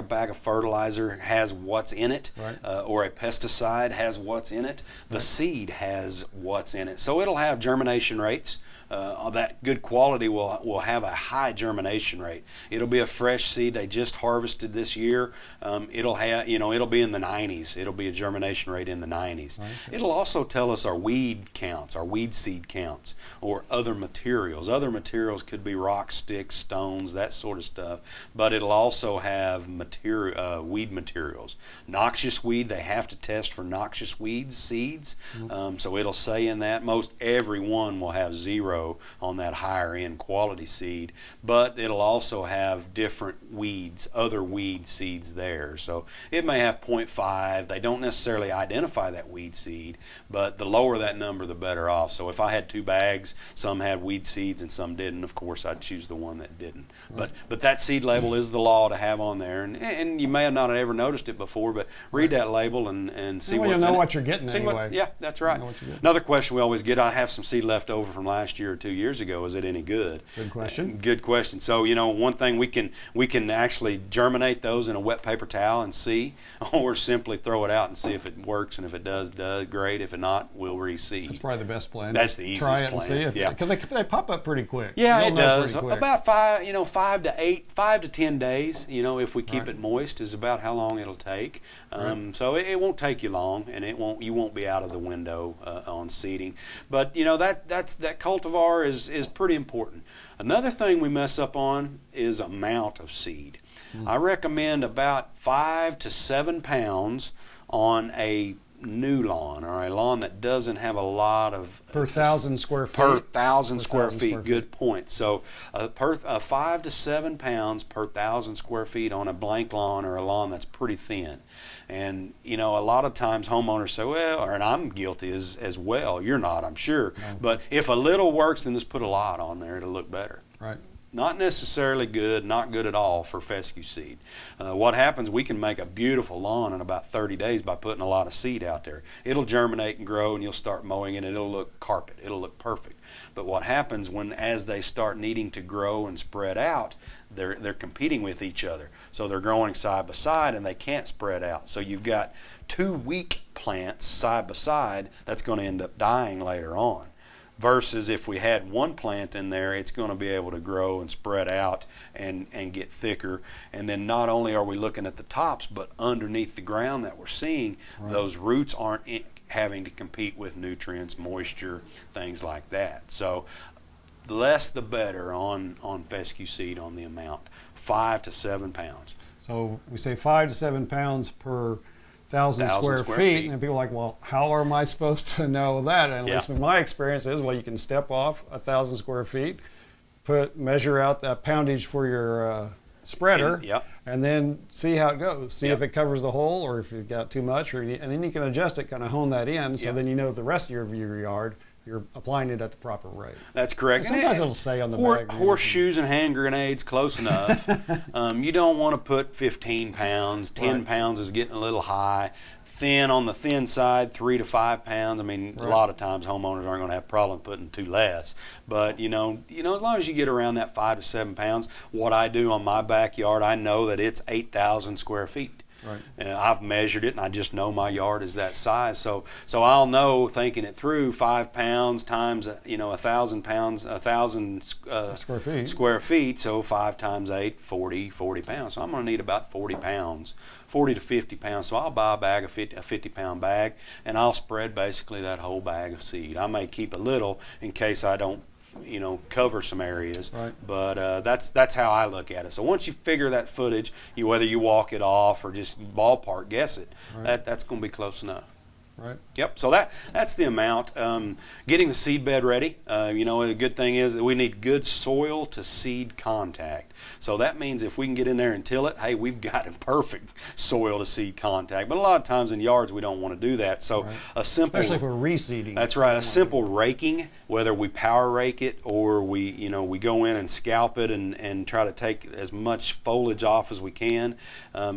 bag of fertilizer has what's in it, right. Or a pesticide has what's in it. The seed has what's in it. So it'll have germination rates. That good quality will have a high germination rate. It'll be a fresh seed they just harvested this year. It'll be in the 90s. It'll be a germination rate in the 90s. Okay. It'll also tell us our weed counts, our weed seed counts, or other materials. Other materials could be rocks, sticks, stones, that sort of stuff. But it'll also have weed materials. Noxious weed, they have to test for noxious seeds. Mm-hmm. So it'll say in that most every one will have 0 on that higher end quality seed, but it'll also have different weeds, other weed seeds there. So it may have 0.5. They don't necessarily identify that weed seed, but the lower that number, the better off. So if I had 2 bags, some had weed seeds and some didn't, of course I'd choose the one that didn't. Right. But that seed label is the law to have on there, and you may have not ever noticed it before, but read that label and see what's in it. You'll know what you're getting anyway. Yeah, that's right. Another question we always get, I have some seed left over from last year or 2 years ago. Is it any good? Good question. Good question. So one thing we can actually germinate those in a wet paper towel and see, or simply throw it out and see if it works, and if it does great. If it not, we'll reseed. That's probably the best plan. That's the easiest plan. Try it and see because they pop up pretty quick. Yeah, it does. About 5 to 10 days. If we keep it moist, is about how long it'll take. So it won't take you long, and you won't be out of the window on seeding. But that cultivar is pretty important. Another thing we mess up on is amount of seed. I recommend about 5 to 7 pounds on a new lawn, or a lawn that doesn't have a lot of per 1,000 square feet. Per 1,000 square feet. Good point. So 5 to 7 pounds per 1,000 square feet on a blank lawn, or a lawn that's pretty thin. And a lot of times homeowners say, and I'm guilty as well. You're not, I'm sure. No. But if a little works, then just put a lot on there. It'll look better. Right. not necessarily good, not good at all for fescue seed. What happens, we can make a beautiful lawn in about 30 days by putting a lot of seed out there. It'll germinate and grow, and you'll start mowing it, and it'll look carpet. It'll look perfect. But what happens as they start needing to grow and spread out, they're competing with each other. So they're growing side by side, and they can't spread out. So you've got two weak plants side by side that's going to end up dying later on. Versus if we had one plant in there, it's going to be able to grow and spread out and get thicker. And then not only are we looking at the tops, but underneath the ground that we're seeing, those roots aren't having to compete with nutrients, moisture, things like that. So the less the better on fescue seed on the amount, 5 to 7 pounds. So we say 5 to 7 pounds per 1,000 square feet, and people are like, well, how am I supposed to know that? And at least in my experience is, well, you can step off 1,000 square feet, measure out that poundage for your spreader, and then see how it goes. See if it covers the hole, or if you've got too much, and then you can adjust it, kind of hone that in, so then you know the rest of your yard, you're applying it at the proper rate. That's correct. And sometimes it'll say on the bag. Horseshoes and hand grenades, close enough. You don't want to put 15 pounds. 10 pounds is getting a little high. Thin on the thin side, 3 to 5 pounds. I mean, a lot of times homeowners aren't going to have a problem putting two less. But you know, as long as you get around that 5 to 7 pounds, what I do on my backyard, I know that it's 8,000 square feet. I've measured it, and I just know my yard is that size. So I'll know, thinking it through, 5 pounds times 1,000 pounds, 1,000 square feet. So 5 times 8, 40 pounds. So I'm going to need about 40 pounds, 40 to 50 pounds. So I'll buy a bag, a 50-pound bag, and I'll spread basically that whole bag of seed. I may keep a little in case I don't cover some areas, but that's how I look at it. So once you figure that footage, whether you walk it off or just ballpark guess it, that's going to be close enough. Yep. So that's the amount. Getting the seed bed ready. The good thing is that we need good soil to seed contact. So that means if we can get in there and till it, hey, we've got a perfect soil to seed contact. But a lot of times in yards we don't want to do that. So a simple, especially if we're reseeding. That's right. A simple raking, whether we power rake it or we go in and scalp it and try to take as much foliage off as we can,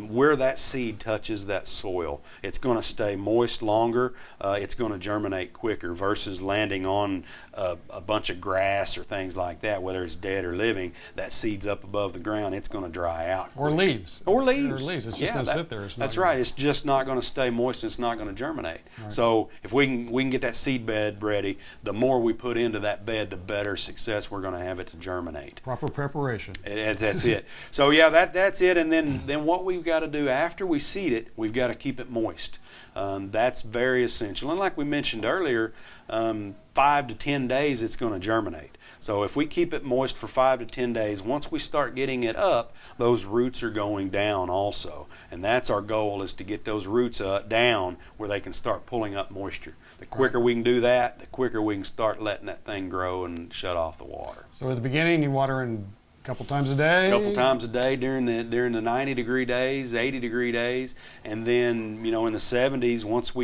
where that seed touches that soil, it's going to stay moist longer. It's going to germinate quicker versus landing on a bunch of grass or things like that, whether it's dead or living. That seed's up above the ground, it's going to dry out. Or leaves. It's just going to sit there. That's right. It's just not going to stay moist. It's not going to germinate. So if we can get that seed bed ready, the more we put into that bed, the better success we're going to have it to germinate. Proper preparation. That's it. So that's it. And then what we've got to do after we seed it, we've got to keep it moist. That's very essential. And like we mentioned earlier, 5 to 10 days it's going to germinate. So if we keep it moist for 5 to 10 days, once we start getting it up, those roots are going down also. And that's our goal, is to get those roots down where they can start pulling up moisture. The quicker we can do that, the quicker we can start letting that thing grow and shut off the water. So at the beginning, you water in a couple times a day? A couple times a day during the 90-degree days, 80-degree days, and then in the 70s, once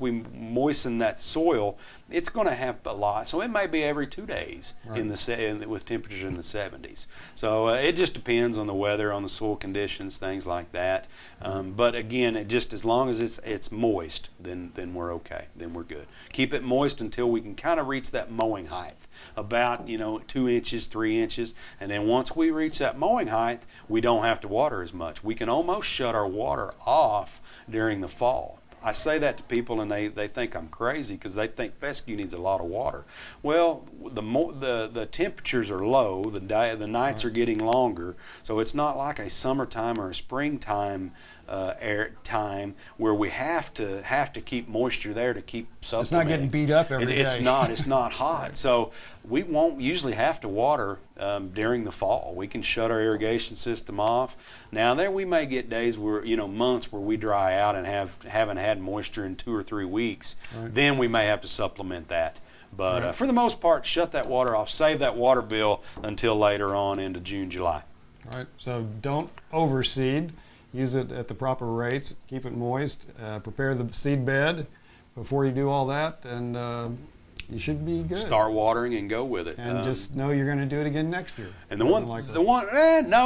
we moisten that soil, it's going to have a lot. So it may be every 2 days with temperatures in the 70s. So it just depends on the weather, on the soil conditions, things like that. But again, as long as it's moist, then we're okay. Then we're good. Keep it moist until we can kind of reach that mowing height, about 2 inches, 3 inches, and then once we reach that mowing height, we don't have to water as much. We can almost shut our water off during the fall. I say that to people, and they think I'm crazy because they think fescue needs a lot of water. Well, the temperatures are low, the nights are getting longer, so it's not like a summertime or a springtime time where we have to keep moisture there to keep supplementing. It's not getting beat up every day. It's not hot. So we won't usually have to water during the fall. We can shut our irrigation system off. Now there we may get days where months where we dry out and haven't had moisture in 2 or 3 weeks. Then we may have to supplement that. But for the most part, shut that water off. Save that water bill until later on into June, July. All right. So don't overseed. Use it at the proper rates. Keep it moist. Prepare the seed bed before you do all that, and you should be good. Start watering and go with it. And just know you're going to do it again next year. And no,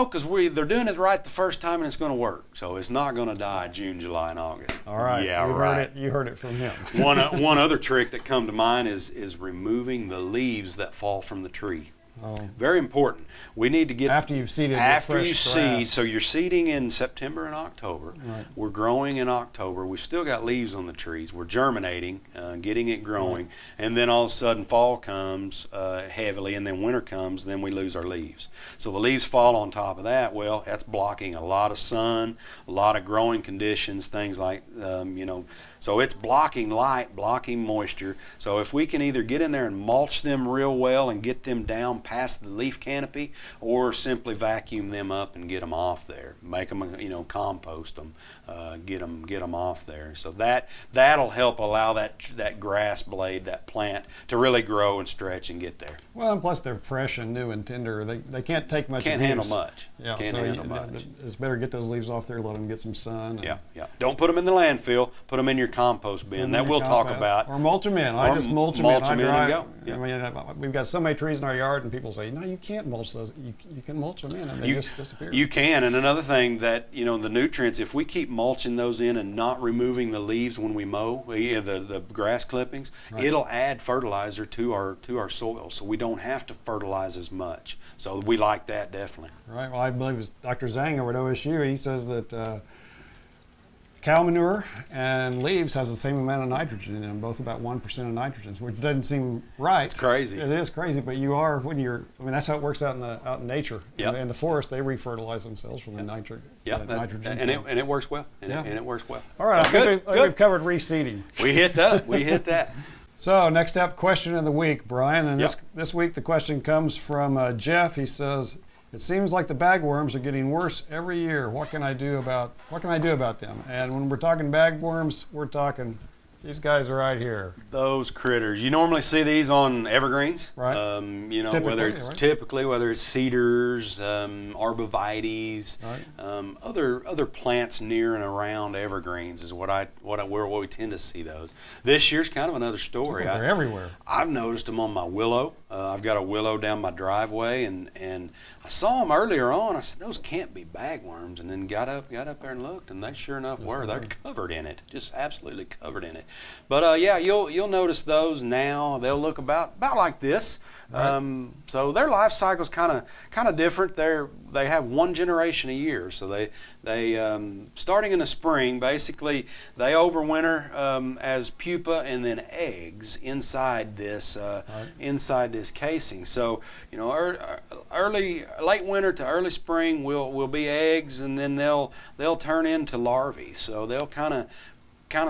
because they're doing it right the first time and it's going to work. So it's not going to die June, July, and August. All right. Yeah, You heard it from him. One other trick that come to mind is removing the leaves that fall from the tree. Oh. Very important. We need to get after you've seeded. After you seed, so you're seeding in September and October. Right. We're growing in October. We've still got leaves on the trees. We're germinating, getting it growing, and then all of a sudden fall comes heavily, and then winter comes. Then we lose our leaves. So the leaves fall on top of that. Well, that's blocking a lot of sun, a lot of growing conditions, things like So it's blocking light, blocking moisture. So if we can either get in there and mulch them real well and get them down past the leaf canopy, or simply vacuum them up and get them off there, make them, compost them, get them off there. So that'll help allow that grass blade, that plant, to really grow and stretch and get there. Well, and plus they're fresh and new and tender. They can't take much. Can't handle much. Yeah, can't handle much. It's better get those leaves off there, let them get some sun. Yeah. Don't put them in the landfill. Put them in your compost bin. That we'll talk about. Or mulch them in. I just mulch them in. Mulch them in and go. Yeah. I mean, we've got so many trees in our yard, and people say, "No, you can't mulch those. You can mulch them in, and they just disappear." You can. And another thing that the nutrients, if we keep mulching those in and not removing the leaves when we mow, the grass clippings, right, it'll add fertilizer to our soil, so we don't have to fertilize as much. So we like that definitely. Right. Well, I believe it's Dr. Zhang over at OSU. He says that cow manure and leaves has the same amount of nitrogen in them, both about 1% of nitrogen, which doesn't seem right. It's crazy. It is crazy, but that's how it works out in nature. Yep. In the forest, they refertilize themselves from the nitrogen. And it works well. And it works well. All right, so I think we've covered reseeding. We hit that. So next up, question of the week, Brian. And this week the question comes from Jeff. He says, "It seems like the bagworms are getting worse every year. What can I do about them?" And when we're talking bagworms, we're talking these guys right here. Those critters. You normally see these on evergreens. Right. Whether it's cedars, arborvitaes, right, other plants near and around evergreens is where we tend to see those. This year's kind of another story. They're everywhere. I've noticed them on my willow. I've got a willow down my driveway, and I saw them earlier on. I said, those can't be bagworms, and then got up there and looked, and they sure enough were. They're covered in it, just absolutely covered in it. But you'll notice those now. They'll look about like this. Right. So their life cycle's kind of different. They have one generation a year. So they starting in the spring, basically they overwinter as pupa and then eggs inside this casing. So late winter to early spring will be eggs, and then they'll turn into larvae. So they'll kind of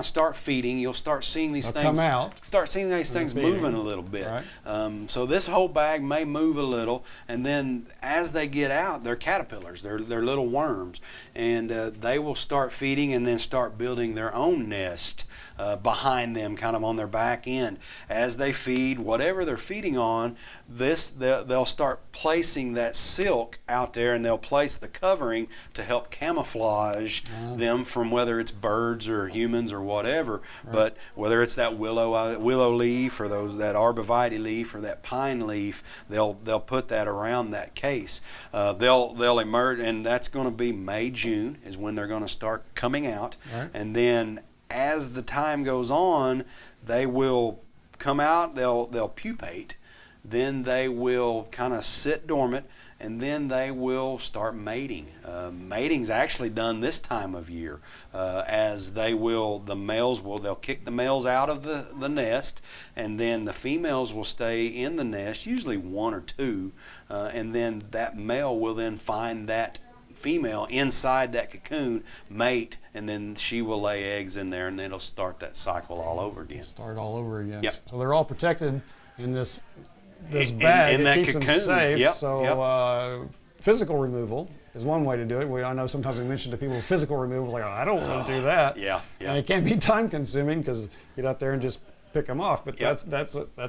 start feeding. You'll start seeing these things come out. Start seeing these things moving a little bit. Right. So this whole bag may move a little, and then as they get out, they're caterpillars. They're little worms, and they will start feeding and then start building their own nest behind them, kind of on their back end. As they feed, whatever they're feeding on, they'll start placing that silk out there, and they'll place the covering to help camouflage them from whether it's birds or humans or whatever. Right. But whether it's that willow leaf or that arborvitae leaf or that pine leaf, they'll put that around that case. They'll emerge, and that's going to be May, June is when they're going to start coming out. Right. And then as the time goes on, they will come out, they'll pupate, then they will kind of sit dormant, and then they will start mating. Mating's actually done this time of year, as they'll kick the males out of the nest, and then the females will stay in the nest, usually one or two, and then that male will then find that female inside that cocoon, mate, and then she will lay eggs in there, and then it'll start that cycle all over again. Yep. So they're all protected in this bag. In it that keeps cocoon. them safe. Yep. So physical removal is one way to do it. I know sometimes we mention to people physical removal, like, I don't want to do that. Yeah. And it can be time consuming because you get out there and just pick them off. But that's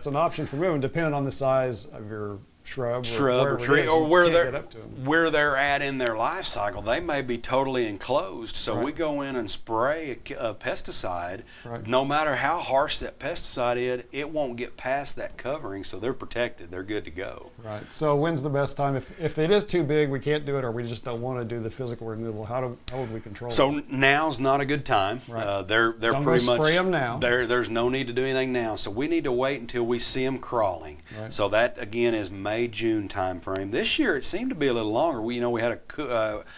an option for moving, depending on the size of your shrub or wherever tree, it is, or you where can't they're get up to 'em. where they're at in their life cycle. They may be totally enclosed, so Right. we go in and spray a pesticide. Right. No matter how harsh that pesticide is, it won't get past that covering, so they're protected. They're good to go. Right. So when's the best time? If it is too big, we can't do it, or we just don't want to do the physical removal. How would we control it? So now's not a good time. Right. They're Don't pretty go much spray 'em now. There's no need to do anything now. So we need to wait until we see them crawling. Right. So that again is May June time frame. This year it seemed to be a little longer. We had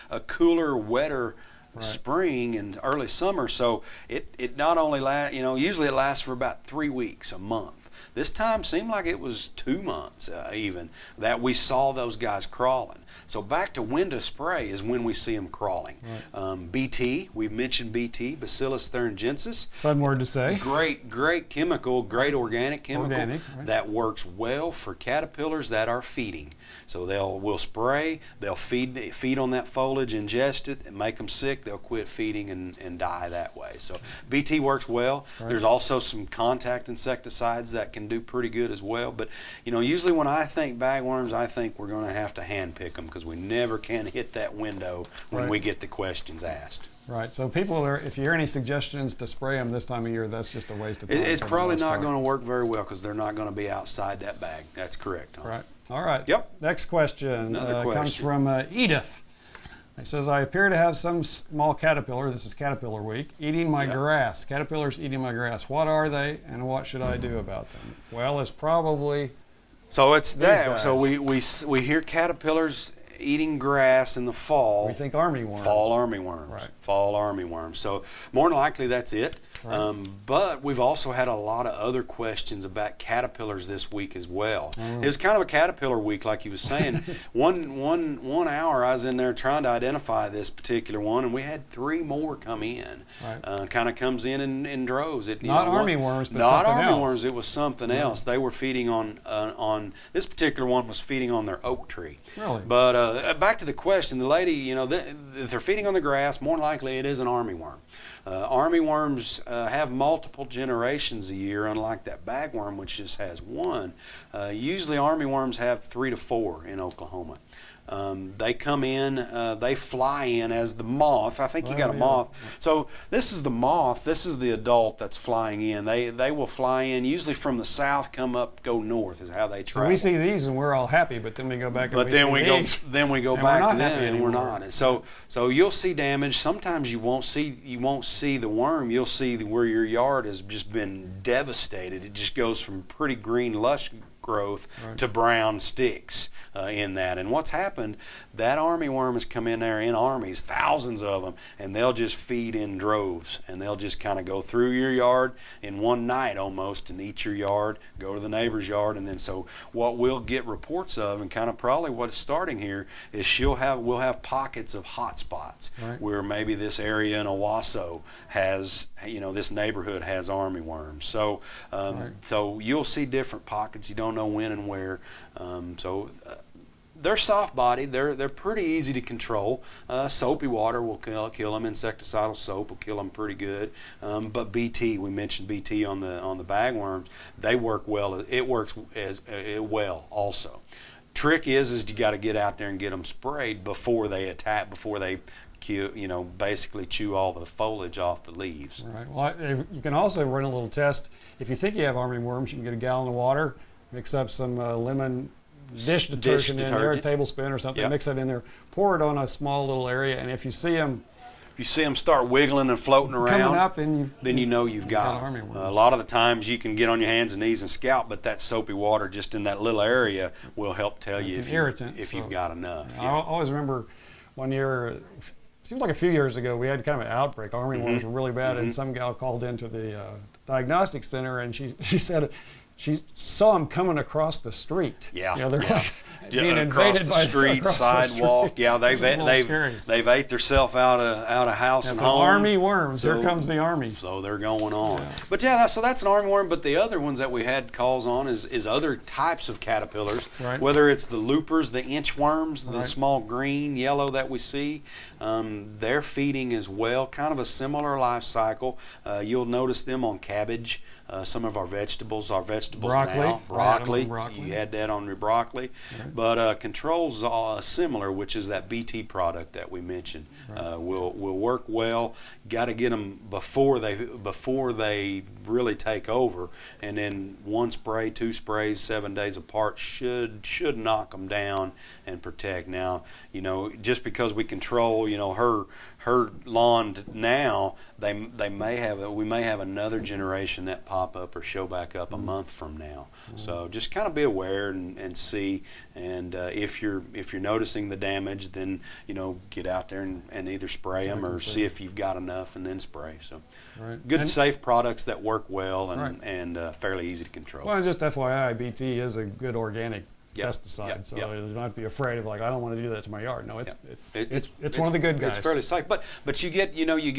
a cooler, wetter spring and early summer. So it not only usually it lasts for about 3 weeks, a month. This time seemed like it was 2 months even that we saw those guys crawling. So back to when to spray is when we see them crawling. Right. BT, we've mentioned BT, Bacillus thuringiensis. Fun word to say. Great chemical, great organic chemical Right. that works well for caterpillars that are feeding. So we'll spray, they'll feed on that foliage, ingest it, and make them sick. They'll quit feeding and die that way. So BT works well. Right. There's also some contact insecticides that can do pretty good as well. But usually when I think bagworms, I think we're going to have to hand pick them because we never can hit that window when Right. we get the questions asked. Right. So if you hear any suggestions to spray them this time of year, that's just a waste of time. It's for the probably most not part. going to work very well because they're not going to be outside that bag. That's correct, Tom. Right. All right. Yep. Next question, Another comes question. from Edith. It says, I appear to have some small caterpillar, this is Caterpillar Week, eating my grass. Caterpillars eating my grass. What are they and what should I do about them? Well, it's probably... So it's that. guys. So we hear caterpillars eating grass in the fall. We think armyworm. Fall armyworms. Right. Fall armyworms. So more than likely that's it. Right. But we've also had a lot of other questions about caterpillars this week as well. Oh. It was kind of a caterpillar week, like you was saying. one hour I was in there trying to identify this particular one, and we had 3 more come in. Right. Kind of comes in droves. Not armyworms, but not something armyworms. else. It was something else. They were feeding on this particular one was feeding on their oak tree. Really? But back to the question, the lady, if they're feeding on the grass, more than likely it is an armyworm. Armyworms have multiple generations a year, unlike that bagworm, which just has one. Usually armyworms have 3 to 4 in Oklahoma. They come in, they fly in as the moth. I think you got a moth. So this is the moth. This is the adult that's flying in. They will fly in usually from the south, come up, go north is how they travel. So we see these and we're all happy, but then we go back and But we then see we these. then we go and back we're to not happy them and we're anymore. not. And so you'll see damage. Sometimes you won't see the worm. You'll see where your yard has just been devastated. It just goes from pretty green lush growth to brown sticks in that. And what's happened, that armyworm has come in there in armies, thousands of them, and they'll just feed in droves, and they'll just kind of go through your yard in one night almost and eat your yard, go to the neighbor's yard. And then so what we'll get reports of, and kind of probably what's starting here, is we'll have pockets of hot spots where maybe this area in Owasso has, this neighborhood has armyworms. So so you'll see different pockets. You don't know when and where. They're soft-bodied. They're pretty easy to control. Soapy water will kill them. Insecticidal soap will kill them pretty good. But BT, we mentioned BT on the bagworms. They work well. It works well also. Trick is you got to get out there and get them sprayed before they attack. Before they basically chew all the foliage off the leaves. Right. Well, you can also run a little test. If you think you have armyworms, you can get a gallon of water, mix up some lemon dish detergent in there, a tablespoon or something, mix that in there, pour it on a small little area, and if you see them start wiggling and floating around, coming up, then you know you've got armyworms. A lot of the times you can get on your hands and knees and scalp, but that soapy water just in that little area will help tell you if you've got enough. I always remember one year, seems like a few years ago, we had kind of an outbreak. Armyworms were really bad, and some gal called into the diagnostic center, and she said she saw them coming across the street. Yeah, they're like being across invaded the by street, sidewalk. Yeah, they've ate themselves out of house and home. Army worms. Here comes the army. So they're going on. Yeah. But so that's an armyworm. But the other ones that we had calls on is other types of caterpillars. Right. Whether it's the loopers, the inchworms, the small green, yellow that we see, they're feeding as well. Kind of a similar life cycle. You'll notice them on cabbage. Some of our vegetables vegetables Broccoli. now. I had 'em on Broccoli. broccoli. You had that on your broccoli. Right. But controls are similar, which is that BT product that we mentioned. Right. Will work well. Got to get them before they really take over, and then 1 spray, 2 sprays, 7 days apart should knock them down and protect. Now, just because we control, her lawn now, we may have another generation that pop up or show back up a month from now. So just kind of be aware and see, and if you're noticing the damage, then get out there and either spray them or see if you've got enough and then spray. So Right. good, And- safe products that work well and Right. and fairly easy to control. Well, and just FYI, BT is a good organic Yep, pesticide, yep, so yep. you don't have to be afraid of I don't want to do that to my yard. No, It's it's one of the good guys. It's fairly safe, but you get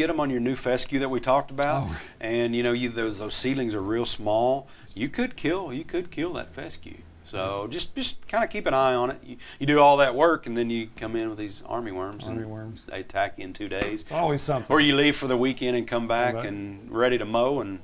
them on your new fescue that we talked about, and those seedlings are real small. You could kill that fescue. So just kind of keep an eye on it. You do all that work, and then you come in with these armyworms, Armyworms. and they attack you in 2 days. It's always something. Or you leave for the weekend and come back Right. and ready to mow, and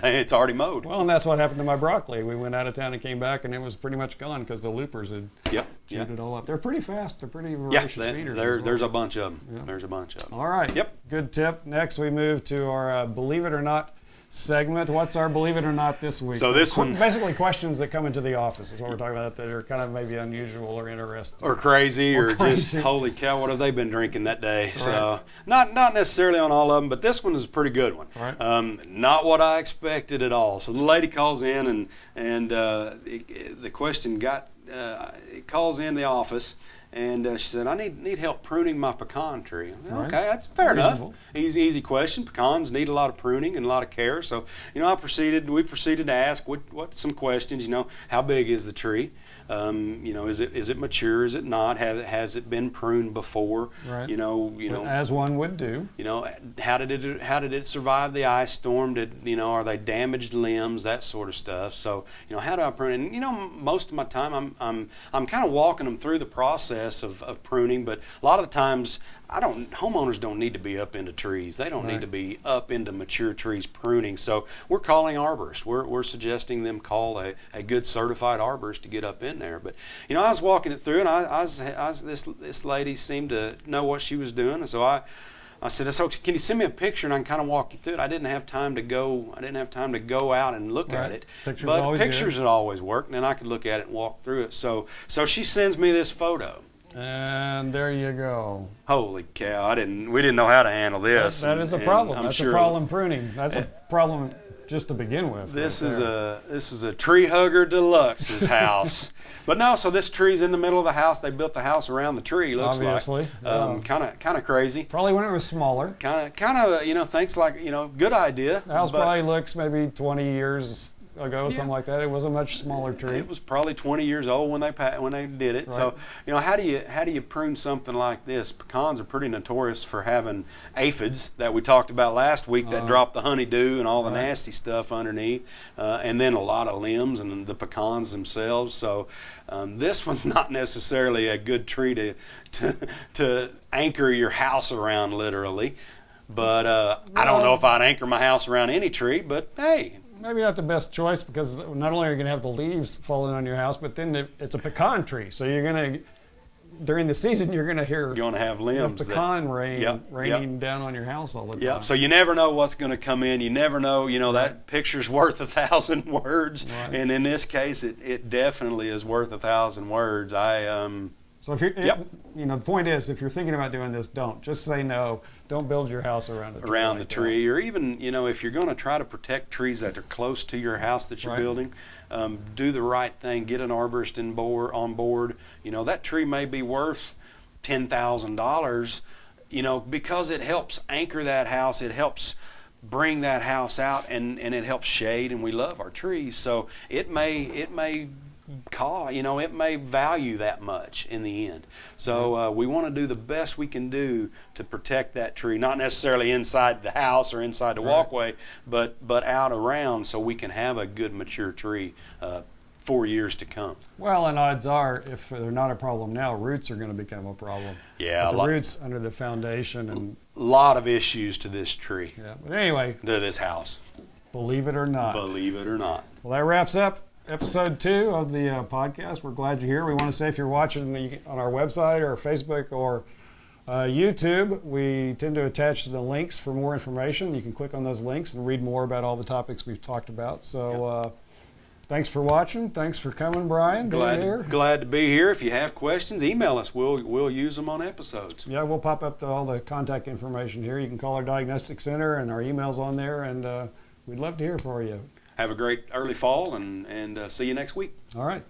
it's already mowed. Well, and that's what happened to my broccoli. We went out of town and came back, and it was pretty much gone because the loopers had Yep. chewed it all up. They're pretty fast. They're pretty Yeah, voracious eaters. as well. there's a bunch of them. Yeah. There's a bunch of them. All right. Yep. Good tip. Next, we move to our Believe It or Not segment. What's our Believe It or Not this week? So this one- Basically questions that come into the office is what we're talking about that are kind of maybe unusual or interesting. Or crazy, or just crazy. holy cow, what have they been drinking that day? So not necessarily on all of them, but this one is a pretty good one. Right. Not what I expected at all. So the lady calls in, and the question it calls in the office. And she said, I need help pruning my pecan tree. Right. Okay, that's fair Reasonable. enough. Easy question. Pecans need a lot of pruning and a lot of care. So, we proceeded to ask what some questions. How big is the tree? Is it mature? Is it not? Has it been pruned before? Right. But as one would do. How did it survive the ice storm? Are they damaged limbs? That sort of stuff. So, how do I prune? And most of my time I'm kind of walking them through the process of pruning, but a lot of the times homeowners don't need to be up into trees. They don't Right. need to be up into mature trees pruning. So we're calling arborists. We're suggesting them call a good certified arborist to get up in there. But I was walking it through, and this lady seemed to know what she was doing, and so I said, "So can you send me a picture and I can kind of walk you through it?" I didn't have time to go out and look Right. at it. Pictures but always pictures good. had always worked, and then I could look at it and walk through it. So she sends me this photo. And there you go. Holy cow! We didn't know how to handle this. That is a and problem. I'm That's sure a problem pruning. That's a problem just to begin with. This right is there. this is a tree hugger deluxe's house. But no, so this tree's in the middle of the house. They built the house around the tree. Looks Obviously, like kind of crazy. Probably when it was smaller. Kind of things like good idea. The house but probably looks maybe 20 years ago, something like that. It was a much smaller tree. It was probably 20 years old when they did it. Right. So how do you prune something like this? Pecans are pretty notorious for having aphids that we talked about last week that drop the honeydew and all the Right. nasty stuff underneath, and then a lot of limbs and the pecans themselves. So this one's not necessarily a good tree to anchor your house around, literally. But I don't know if I'd anchor my house around any tree. But hey. Maybe not the best choice because not only are you going to have the leaves falling on your house, but then it's a pecan tree. So you're going to, during the season, you're going to hear You're going to have limbs pecan rain Yep, raining down on your house all the time. Yep. So you never know what's going to come in. You never know. That picture's worth 1,000 words, Right. and in this case, it definitely is worth 1,000 words. So if you're, Yep. the point is, if you're thinking about doing this, don't. Just say no. Don't build your house around a tree. Around the like that. tree, or even if you're going to try to protect trees that are close to your house that you're Right. building, do the right thing. Get an arborist on board. That tree may be worth $10,000. Because it helps anchor that house. It helps bring that house out, and it helps shade. And we love our trees, so it may call, it may value that much in the end. So we want to do the best we can do to protect that tree, not necessarily inside the house or inside the Right. walkway, but out around, so we can have a good mature tree for years to come. Well, and odds are, if they're not a problem now, roots are going to become a problem. Yeah, But the roots under the foundation and a lot of issues to this tree, yeah. But anyway, to this house. believe it or not. Believe it or not. Well, that wraps up episode 2 of the podcast. We're glad you're here. We want to say if you're watching on our website or Facebook or YouTube, we tend to attach the links for more information. You can click on those links and read more about all the topics we've talked about. So thanks for watching. Thanks for coming, Brian. Glad to be here. If you have questions, email us. We'll use them on episodes. Yeah, we'll pop up all the contact information here. You can call our diagnostic center, and our email's on there, and we'd love to hear from you. Have a great early fall, and see you next week. All right.